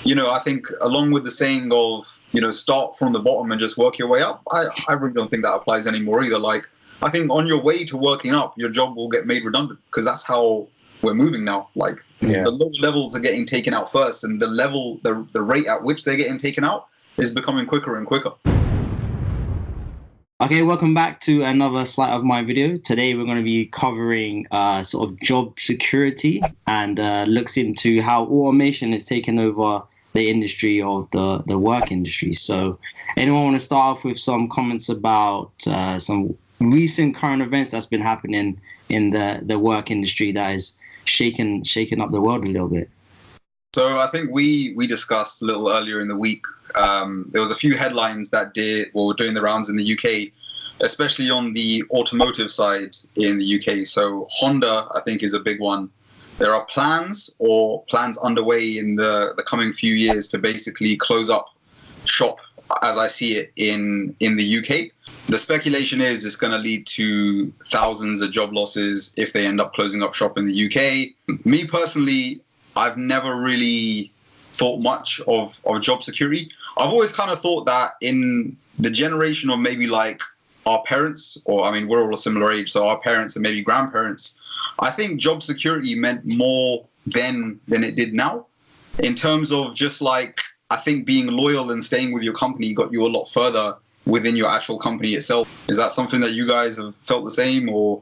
I think along with the saying of, start from the bottom and just work your way up, I really don't think that applies anymore either. Like, I think on your way to working up, your job will get made redundant, because that's how we're moving now. Like, the lower levels are getting taken out first, and the rate at which they're getting taken out is becoming quicker and quicker. Okay, welcome back to another Sleight of Mind video. Today we're going to be covering sort of job security, and looks into how automation is taking over the industry of the work industry. So anyone want to start off with some comments about some recent current events that's been happening in the work industry that is shaking up the world a little bit? So I think we discussed a little earlier in the week, there was a few headlines that were doing the rounds in the UK, especially on the automotive side in the UK. So Honda, I think, is a big one. There are plans underway in the coming few years to basically close up shop, as I see it, in the UK. The speculation is it's going to lead to thousands of job losses if they end up closing up shop in the UK. Me personally, I've never really thought much of job security. I've always kind of thought that in the generation of maybe like our parents, or I mean, we're all a similar age, so our parents and maybe grandparents, I think job security meant more then than it did now. In terms of just like, I think being loyal and staying with your company got you a lot further within your actual company itself. Is that something that you guys have felt the same, or?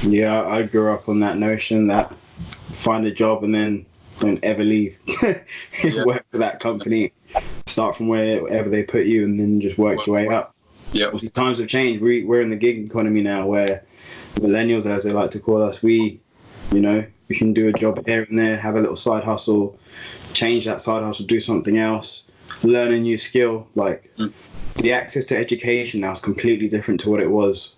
Yeah, I grew up on that notion that find a job and then don't ever leave. Work for that company, start from wherever they put you, and then just work your way up. Yeah. Obviously, times have changed. We're in the gig economy now, where millennials, as they like to call us, we can do a job here and there, have a little side hustle, change that side hustle, do something else, learn a new skill. Like, the access to education now is completely different to what it was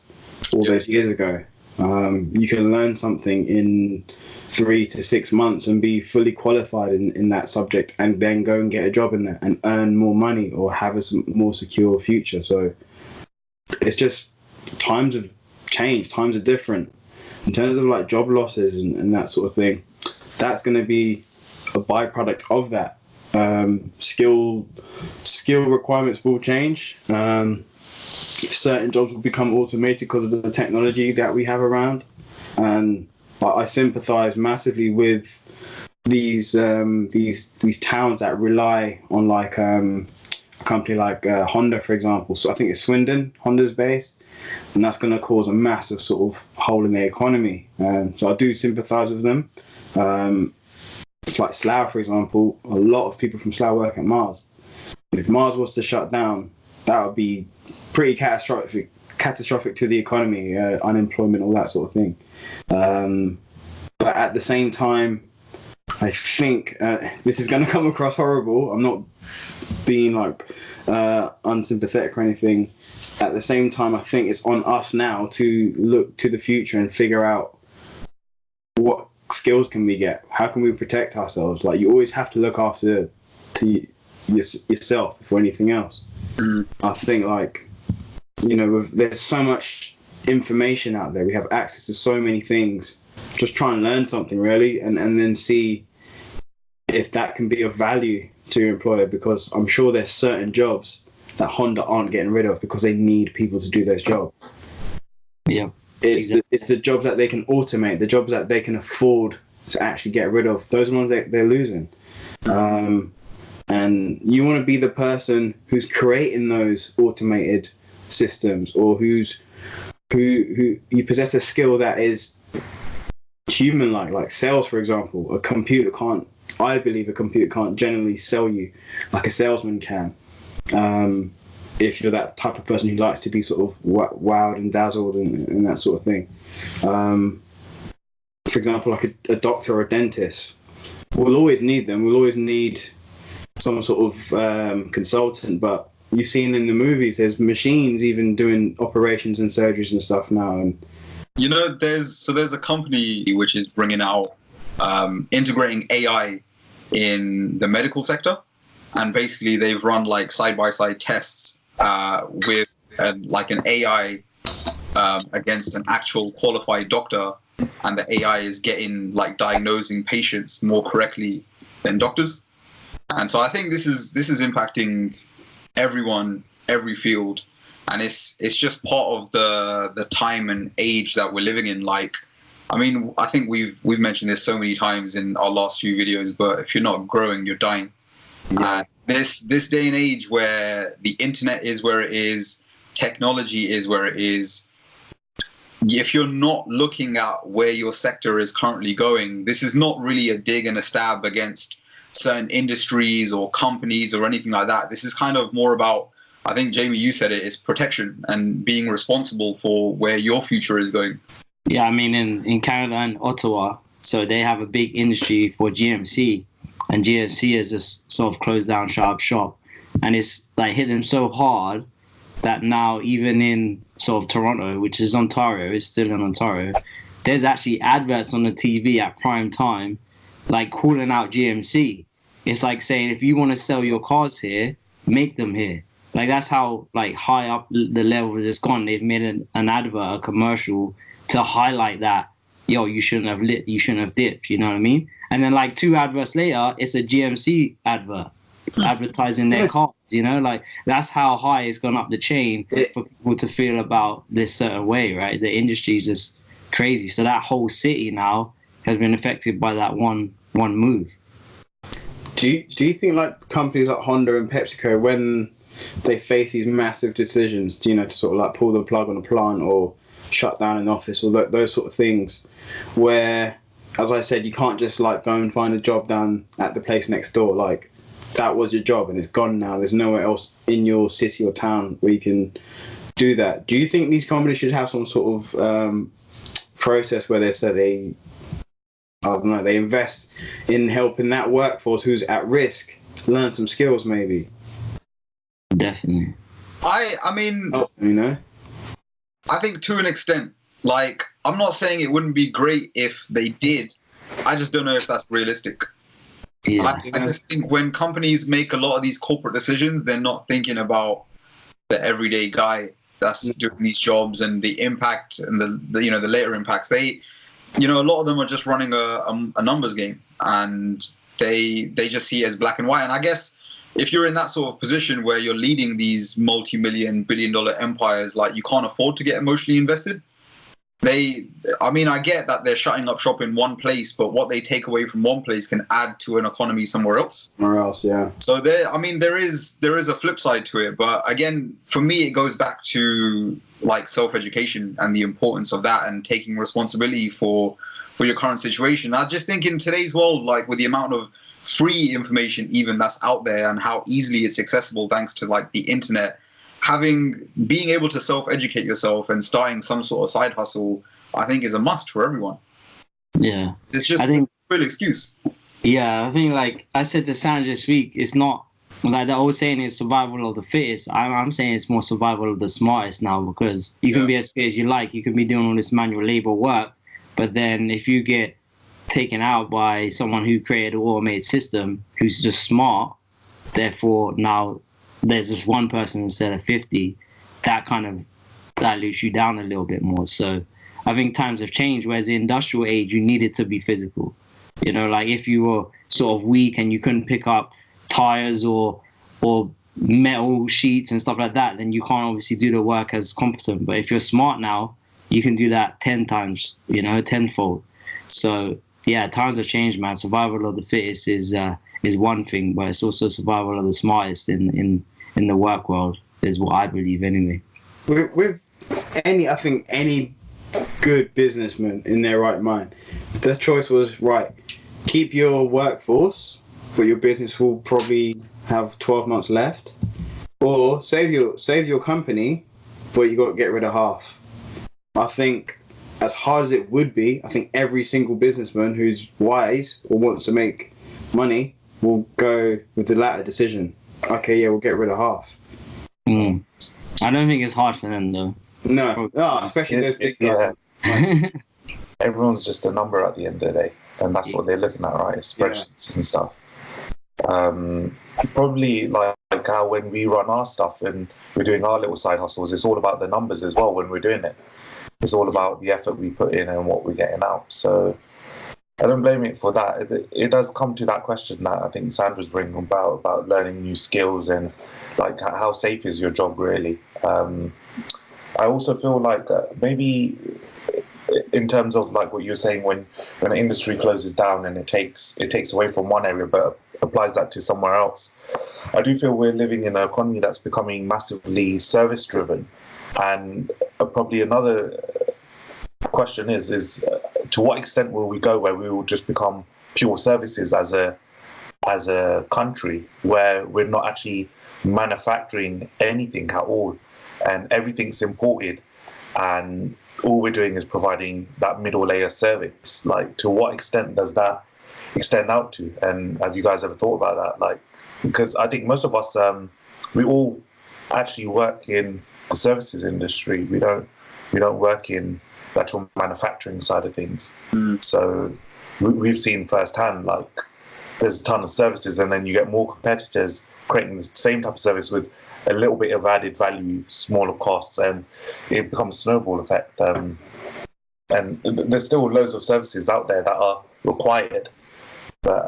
all those years ago. You can learn something in 3 to 6 months and be fully qualified in that subject, and then go and get a job in there and earn more money or have a more secure future. So it's just, times have changed, times are different. In terms of like job losses and that sort of thing, that's going to be a byproduct of that. Skill requirements will change. Certain jobs will become automated because of the technology that we have around, and I sympathise massively with these towns that rely on like a company like Honda, for example. So I think it's Swindon, Honda's base, and that's going to cause a massive sort of hole in the economy. So I do sympathise with them. It's like Slough, for example. A lot of people from Slough work at Mars. If Mars was to shut down, that would be pretty catastrophic to the economy, unemployment, all that sort of thing. But at the same time, I think this is going to come across horrible. I'm not being like unsympathetic or anything. At the same time, I think it's on us now to look to the future and figure out what skills can we get, how can we protect ourselves. Like, you always have to look after yourself before anything else. I think, like, there's so much information out there, we have access to so many things. Just try and learn something, really, and then see if that can be of value to your employer, because I'm sure there's certain jobs that Honda aren't getting rid of because they need people to do those jobs. Yeah. It's the jobs that they can automate, the jobs that they can afford to actually get rid of. Those are the ones that they're losing. And you want to be the person who's creating those automated systems, or who you possess a skill that is human-like, like sales, for example. I believe a computer can't generally sell you like a salesman can. If you're that type of person who likes to be sort of wowed and dazzled and that sort of thing. For example, like a doctor or a dentist, we'll always need them. We'll always need some sort of consultant, but you've seen in the movies, there's machines even doing operations and surgeries and stuff now. And there's a company which is bringing out integrating AI in the medical sector, and basically they've run like side-by-side tests with like an AI against an actual qualified doctor, and the AI is getting like diagnosing patients more correctly than doctors. And so I think this is impacting everyone, every field, and it's just part of the time and age that we're living in. Like, I mean, I think we've mentioned this so many times in our last few videos, but if you're not growing, you're dying. Yeah. This day and age where the internet is where it is, technology is where it is, if you're not looking at where your sector is currently going, this is not really a dig and a stab against certain industries or companies or anything like that. This is kind of more about, I think, Jamie, you said it, is protection and being responsible for where your future is going. Yeah, I mean, in Canada and Ottawa, so they have a big industry for GMC, and GMC has just sort of closed down shop, and it's like hit them so hard that now even in sort of Toronto, which is Ontario, it's still in Ontario, there's actually adverts on the TV at prime time, like calling out GMC. It's like saying, if you want to sell your cars here, make them here. Like, that's how like high up the level it's gone. They've made an advert, a commercial, to highlight that, yo, you shouldn't have dipped, you know what I mean? And then like 2 adverts later, it's a GMC advert advertising their cars, you know? Like, that's how high it's gone up the chain for people to feel about this certain way, right? The industry is just crazy. So that whole city now has been affected by that one move. Do you think like companies like Honda and PepsiCo, when they face these massive decisions, to sort of like pull the plug on a plant or shut down an office or those sort of things, where, as I said, you can't just like go and find a job down at the place next door. Like, that was your job and it's gone now. There's nowhere else in your city or town where you can do that. Do you think these companies should have some sort of process where they invest in helping that workforce who's at risk learn some skills, maybe? Definitely. I mean, I think to an extent, like, I'm not saying it wouldn't be great if they did. I just don't know if that's realistic. Yeah. I just think when companies make a lot of these corporate decisions, they're not thinking about the everyday guy that's doing these jobs and the impact and the later impacts. They, a lot of them are just running a numbers game, and they just see it as black and white. And I guess if you're in that sort of position where you're leading these multi-million, billion-dollar empires, like, you can't afford to get emotionally invested. I get that they're shutting up shop in one place, but what they take away from one place can add to an economy somewhere else. Yeah. So there is a flip side to it, but again, for me, it goes back to like self-education and the importance of that and taking responsibility for your current situation. I just think in today's world, like, with the amount of free information even that's out there and how easily it's accessible thanks to like the internet, being able to self-educate yourself and starting some sort of side hustle, I think, is a must for everyone. Yeah. It's just a real excuse. Yeah, I think, like I said to Sanj this week, it's not like the old saying is survival of the fittest. I'm saying it's more survival of the smartest now, because you can be as fit as you like. You can be doing all this manual labor work, but then if you get taken out by someone who created an automated system who's just smart, therefore now there's just one person instead of 50, that kind of dilutes you down a little bit more. So I think times have changed, whereas the industrial age, you needed to be physical. Like, if you were sort of weak and you couldn't pick up tires or metal sheets and stuff like that, then you can't obviously do the work as competent. But if you're smart now, you can do that 10 times, tenfold. So yeah, times have changed, man. Survival of the fittest is one thing, but it's also survival of the smartest in the work world, is what I believe anyway. With any good businessman in their right mind, the choice was, right, keep your workforce, but your business will probably have 12 months left, or save your company, but you got to get rid of half. I think, as hard as it would be, I think every single businessman who's wise or wants to make money will go with the latter decision. Okay, yeah, we'll get rid of half. I don't think it's hard for them, though. No, especially those big guys. Everyone's just a number at the end of the day, and that's what they're looking at, right? It's spreadsheets and stuff. Probably like how when we run our stuff and we're doing our little side hustles, it's all about the numbers as well when we're doing it. It's all about the effort we put in and what we're getting out. So I don't blame it for that. It does come to that question that I think Sandra's bringing about learning new skills and like how safe is your job really. I also feel like maybe in terms of like what you're saying, when an industry closes down and it takes away from one area but applies that to somewhere else, I do feel we're living in an economy that's becoming massively service driven. And probably another question is to what extent will we go where we will just become pure services as a country, where we're not actually manufacturing anything at all and everything's imported, and all we're doing is providing that middle layer service? Like, to what extent does that extend out to? And have you guys ever thought about that? Like, because I think most of us, we all actually work in the services industry. We don't work in the actual manufacturing side of things. So we've seen firsthand, like, there's a ton of services, and then you get more competitors creating the same type of service with a little bit of added value, smaller costs, and it becomes a snowball effect. And there's still loads of services out there that are required, but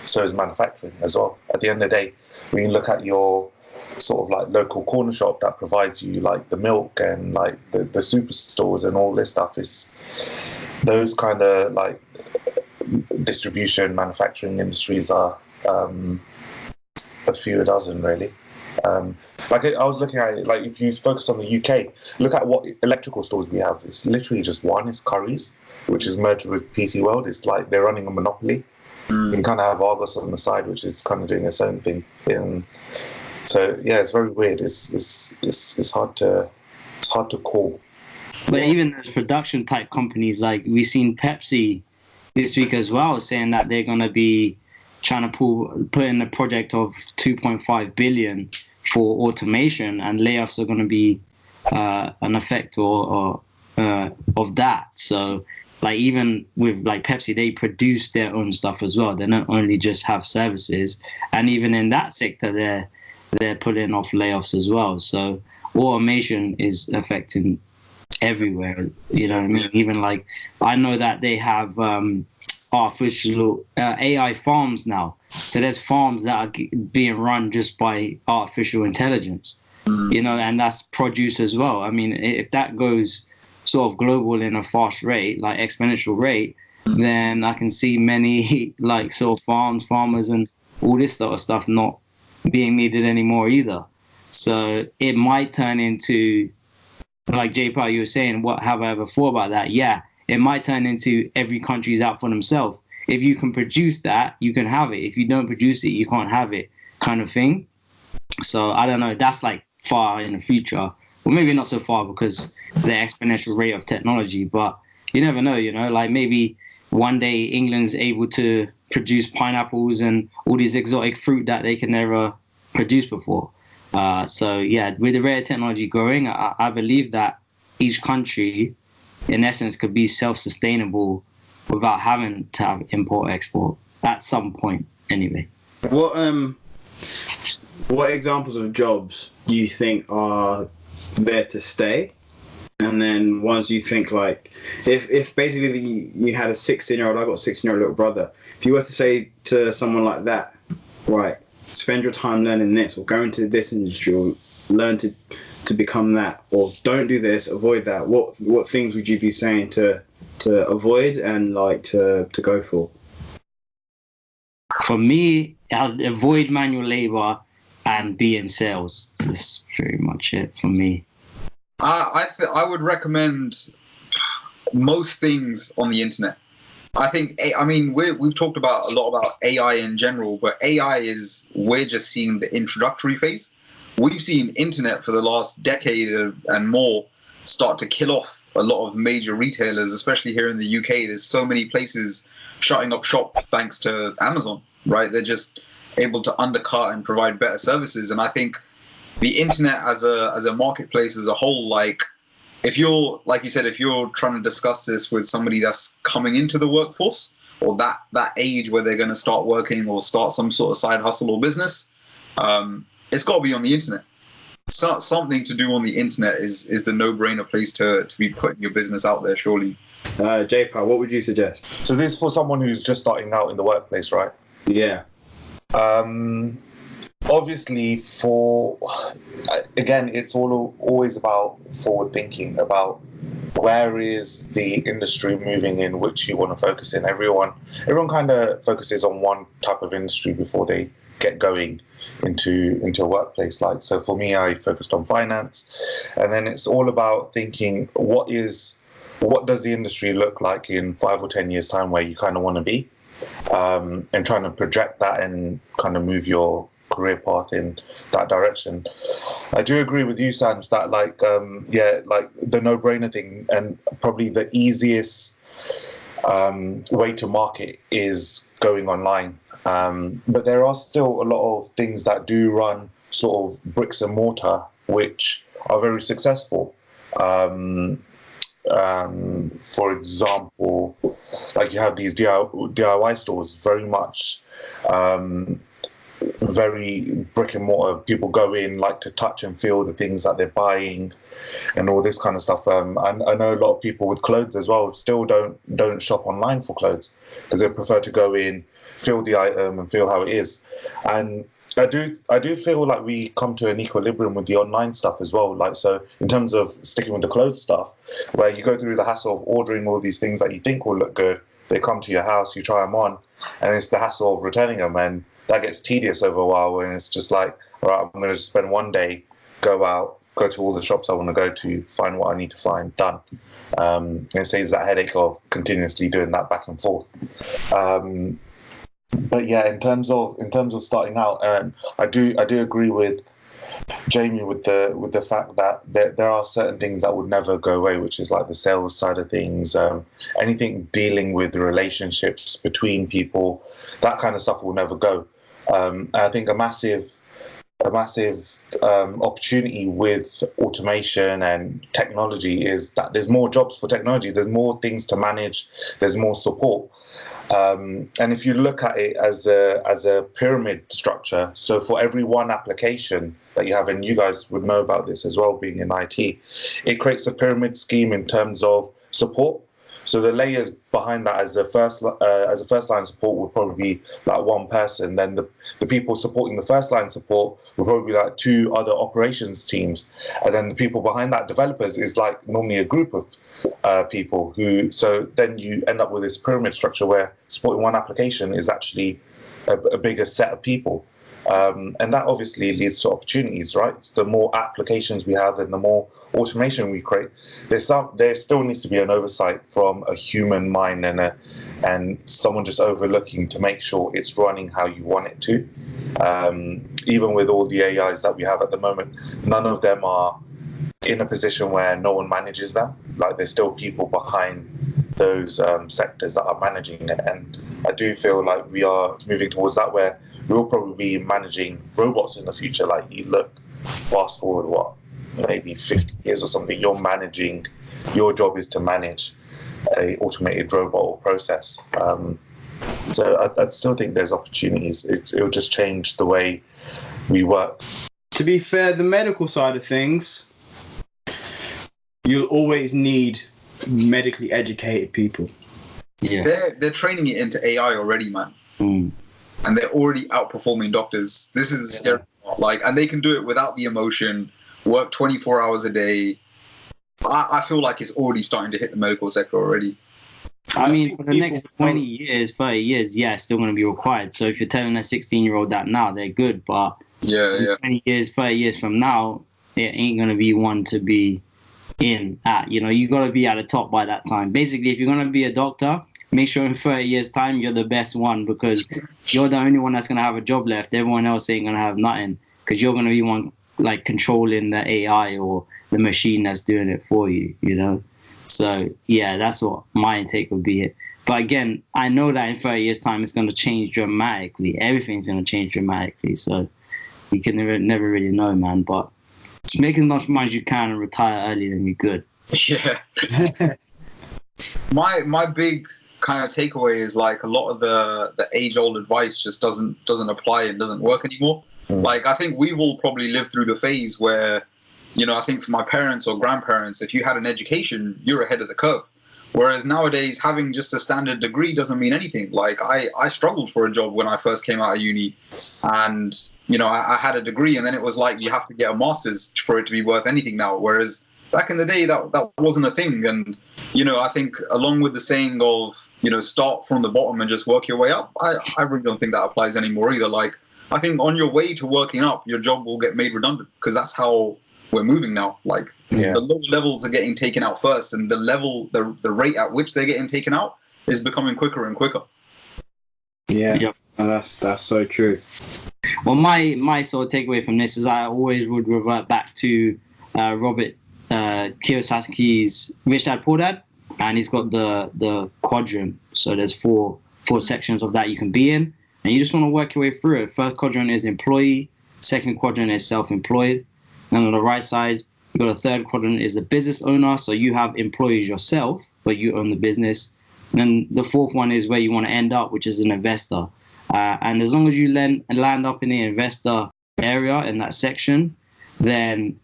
so is manufacturing as well. At the end of the day, when you look at your sort of like local corner shop that provides you like the milk and like the superstores and all this stuff, is those kind of like distribution manufacturing industries are a few dozen really. Like I was looking at it, like if you focus on the UK, look at what electrical stores we have. It's literally just one. It's Currys, which is merged with PC World. It's like they're running a monopoly. You kind of have Argos on the side, which is kind of doing its own thing. So yeah, it's very weird. It's hard to call. But even those production type companies, like we've seen Pepsi this week as well, saying that they're going to be trying to put in a project of 2.5 billion for automation, and layoffs are going to be an effect or of that. So like even with like Pepsi, they produce their own stuff as well. They don't only just have services, and even in that sector, they're putting off layoffs as well. So automation is affecting everywhere. You know what I mean? Even like I know that they have artificial AI farms now. So there's farms that are being run just by artificial intelligence. You know, and that's produce as well. I mean, if that goes sort of global in a fast rate, like exponential rate, then I can see many like sort of farmers and all this sort of stuff not being needed anymore either. So it might turn into, like J-Power, you were saying, what have I ever thought about that? Yeah, it might turn into every country's out for themselves. If you can produce that, you can have it. If you don't produce it, you can't have it, kind of thing. So I don't know, that's like far in the future. Well, maybe not so far because the exponential rate of technology, but you never know, you know, like maybe one day England's able to produce pineapples and all these exotic fruit that they can never produce before. So yeah, with the rare technology growing, I believe that each country, in essence, could be self-sustainable without having to have import-export at some point, anyway. What examples of jobs do you think are there to stay? And then ones you think, like, if basically you had a 16-year-old, I got a 16-year-old little brother. If you were to say to someone like that, right, spend your time learning this, or go into this industry, or learn to become that, or don't do this, avoid that, what things would you be saying to avoid and like to go for? For me, I'd avoid manual labor and be in sales. That's pretty much it for me. I would recommend most things on the internet. I mean, we've talked a lot about AI in general, but we're just seeing the introductory phase. We've seen internet for the last decade and more start to kill off a lot of major retailers, especially here in the UK. There's so many places shutting up shop thanks to Amazon, right? They're just able to undercut and provide better services. And I think the internet as a marketplace as a whole, like if you're, like you said, if you're trying to discuss this with somebody that's coming into the workforce, or that age where they're going to start working or start some sort of side hustle or business, it's got to be on the internet. Something to do on the internet is the no-brainer place to be putting your business out there, surely. J-Pow, what would you suggest? So this is for someone who's just starting out in the workplace, right? Yeah. Obviously, again, it's always about forward thinking, about where is the industry moving in which you want to focus in. Everyone kind of focuses on one type of industry before they get going into a workplace. Like, so for me, I focused on finance, and then it's all about thinking what does the industry look like in 5 or 10 years time, where you kind of want to be, and trying to project that and kind of move your career path in that direction. I do agree with you, Sanj, that like the no-brainer thing, and probably the easiest way to market is going online. But there are still a lot of things that do run sort of bricks and mortar, which are very successful. For example, like you have these DIY stores, very much very brick and mortar. People go in, like to touch and feel the things that they're buying and all this kind of stuff. I know a lot of people with clothes as well still don't shop online for clothes, because they prefer to go in, feel the item and feel how it is. And I do feel like we come to an equilibrium with the online stuff as well. Like, so in terms of sticking with the clothes stuff, where you go through the hassle of ordering all these things that you think will look good, they come to your house, you try them on, and it's the hassle of returning them, and that gets tedious over a while. And it's just like, all right, I'm going to spend one day, go out, go to all the shops I want to go to, find what I need to find, done. And it saves that headache of continuously doing that back and forth. But yeah, in terms of starting out, I do agree with Jamie with the fact that there are certain things that would never go away, which is like the sales side of things, anything dealing with the relationships between people, that kind of stuff will never go. I think a massive opportunity with automation and technology is that there's more jobs for technology, there's more things to manage, there's more support. And if you look at it as a pyramid structure, so for every one application that you have, and you guys would know about this as well, being in IT, it creates a pyramid scheme in terms of support. So the layers behind that as a first line support would probably be like one person. Then the people supporting the first line support would probably be like 2 other operations teams. And then the people behind that, developers, is like normally a group of people who, so then you end up with this pyramid structure where supporting one application is actually a bigger set of people. And that obviously leads to opportunities, right? So the more applications we have and the more automation we create, there still needs to be an oversight from a human mind and someone just overlooking to make sure it's running how you want it to. Even with all the AIs that we have at the moment, none of them are in a position where no one manages them. Like, there's still people behind those sectors that are managing it. And I do feel like we are moving towards that, where we'll probably be managing robots in the future. Like, you look fast forward, maybe 50 years or something, your job is to manage a automated robot or process. So I still think there's opportunities. It'll just change the way we work. To be fair, the medical side of things, you'll always need medically educated people. Yeah. They're training it into AI already, man. And they're already outperforming doctors. This is the scary part. Like, and they can do it without the emotion, work 24 hours a day. I feel like it's already starting to hit the medical sector already. I mean, for the next 20 years, 30 years, yeah, it's still going to be required. So if you're telling a 16-year-old that now, they're good. But 20 years, 30 years from now, it ain't going to be one to be in at. You know, you got to be at the top by that time. Basically, if you're going to be a doctor, make sure in 30 years' time you're the best one, because you're the only one that's going to have a job left. Everyone else ain't going to have nothing, because you're going to be one like controlling the AI or the machine that's doing it for you, you know? So, yeah, that's what my take would be. But again, I know that in 30 years' time it's going to change dramatically. Everything's going to change dramatically. So you can never really know, man. But just make as much money as you can and retire early, then you're good. Yeah. My big kind of takeaway is like a lot of the age-old advice just doesn't apply and doesn't work anymore. Like, I think we will probably live through the phase where, you know, I think for my parents or grandparents, if you had an education, you're ahead of the curve. Whereas nowadays, having just a standard degree doesn't mean anything. Like I struggled for a job when I first came out of uni, and I had a degree, and then it was like you have to get a master's for it to be worth anything now. Whereas back in the day, that wasn't a thing. And I think along with the saying of start from the bottom and just work your way up, I really don't think that applies anymore either. Like I think on your way to working up, your job will get made redundant, because that's how we're moving now. Like the lower levels are getting taken out first, and the rate at which they're getting taken out is becoming quicker and quicker. Yeah, yep. That's so true. Well, my sort of takeaway from this is I always would revert back to Robert Kiyosaki's Rich Dad Poor Dad, and he's got the quadrant. So there's four sections of that you can be in, and you just want to work your way through it. First quadrant is employee, second quadrant is self-employed, and on the right side you got a third quadrant is a business owner. So you have employees yourself, but you own the business. And then the fourth one is where you want to end up, which is an investor. And as long as you land up in the investor area in that section, then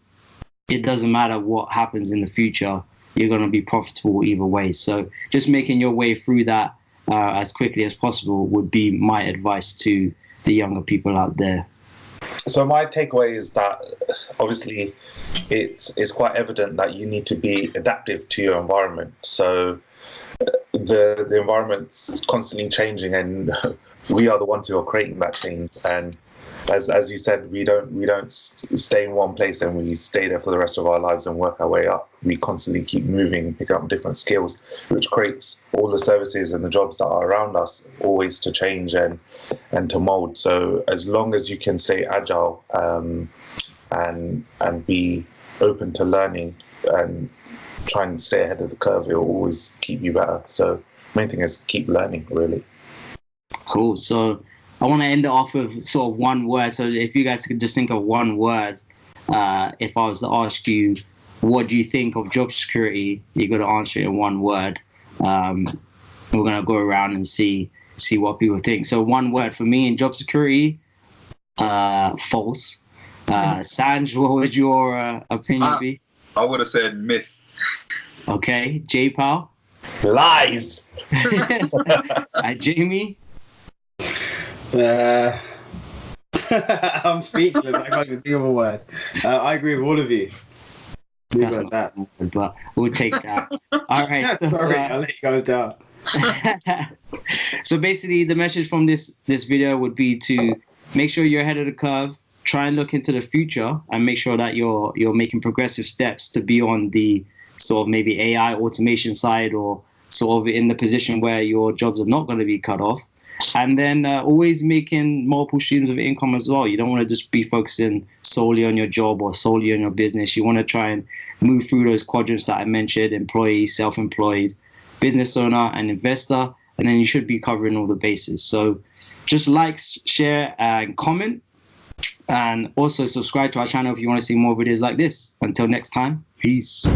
it doesn't matter what happens in the future. You're going to be profitable either way. So just making your way through that as quickly as possible would be my advice to the younger people out there. So my takeaway is that obviously it's quite evident that you need to be adaptive to your environment. So the environment's constantly changing, and we are the ones who are creating that change. And as you said, we don't stay in one place and we stay there for the rest of our lives and work our way up. We constantly keep moving, picking up different skills, which creates all the services and the jobs that are around us always to change and to mold. So as long as you can stay agile and be open to learning and try and stay ahead of the curve, it will always keep you better. So main thing is keep learning, really. Cool. So I want to end it off with sort of one word. So if you guys could just think of one word, if I was to ask you, what do you think of job security? You're going to answer it in one word. We're going to go around and see what people think. So one word for me in job security, false. Sanj, what would your opinion be? I would have said myth. Okay. J-Pal? Lies. Jamie? I'm speechless. I can't even think of a word. I agree with all of you. That's not that word, but we'll take that. All right. Sorry, I'll let you guys down. So basically, the message from this video would be to make sure you're ahead of the curve. Try and look into the future and make sure that you're making progressive steps to be on the sort of maybe AI automation side, or sort of in the position where your jobs are not going to be cut off. And then always making multiple streams of income as well. You don't want to just be focusing solely on your job or solely on your business. You want to try and move through those quadrants that I mentioned: employee, self-employed, business owner, and investor. And then you should be covering all the bases. So just like, share, and comment. And also subscribe to our channel if you want to see more videos like this. Until next time, peace.